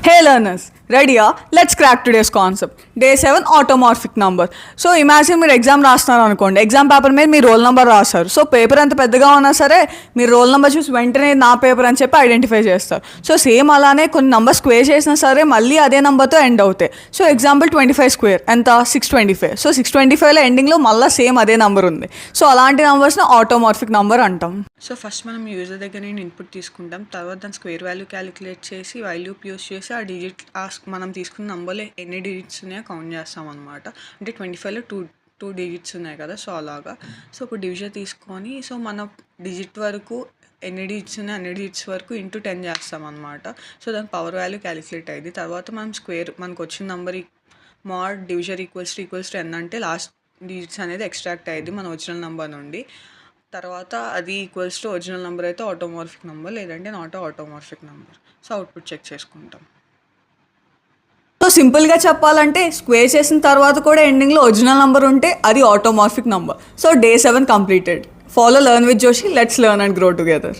Hey learners, ready? Let's crack today's concept. Day 7 automorphic number. So imagine మీరు exam రాస్తున్నారు అనుకోండి. Exam paper మీద మీ roll number రాస్తారు. So paper ఎంత పెద్దగా ఉన్నా సరే మీరు రోల్ నెంబర్ చూసి వెంటనే నా పేపర్ అని చెప్పి ఐడెంటిఫై చేస్తారు. సో సేమ్ అలానే కొన్ని నెంబర్ స్క్వేర్ చేసినా సరే మళ్ళీ అదే నెంబర్తో ఎండ్ అవుతాయి. సో ఎగ్జాంపుల్ 25 స్క్వేర్ ఎంత 625. సో 625లో ఎండింగ్లో మళ్ళీ సేమ్ అదే నెంబర్ ఉంది. సో అలాంటి నెంబర్స్ని ఆటోమార్ఫిక్ నెంబర్ అంటాం. సో ఫస్ట్ మనం యూజర్ దగ్గర నేను ఇన్పుట్ తీసుకుంటాం, తర్వాత దాని స్క్వేర్ వాల్యూ క్యాలిక్యులేట్ చేసి వాల్యూ యూస్ చేసి ఆ డిజిట్ మనం తీసుకున్న నెంబర్లో ఎన్ని డిజిట్స్ ఉన్నాయో కౌంట్ చేస్తాం అనమాట. అంటే 25లో టూ డిజిట్స్ ఉన్నాయి కదా, సో అలాగా. సో ఇప్పుడు డివిజన్ తీసుకొని సో మన డిజిట్ వరకు ఎన్ని డిజిట్స్ ఉన్నాయి అన్ని డిజిట్స్ వరకు ఇంటూ 10 చేస్తాం అనమాట. సో దాని పవర్ వాల్యూ క్యాలిక్యులేట్ అయ్యింది. తర్వాత మనం స్క్వేర్ మనకు వచ్చిన number mod division equals to n అంటే లాస్ట్ డిజిట్స్ అనేది ఎక్స్ట్రాక్ట్ అయ్యింది మన ఒరిజినల్ నెంబర్ నుండి. తర్వాత అది ఈక్వల్స్ టు ఒరిజినల్ నెంబర్ అయితే ఆటోమార్ఫిక్ నెంబర్, లేదంటే not automorphic number. So output check చేసుకుంటాం. సో సింపుల్గా చెప్పాలంటే స్క్వేర్ చేసిన తర్వాత కూడా ఎండింగ్లో ఒరిజినల్ నెంబర్ ఉంటే అది ఆటోమార్ఫిక్ number. So day 7 completed. Follow learn with Joshi. Let's learn and grow together.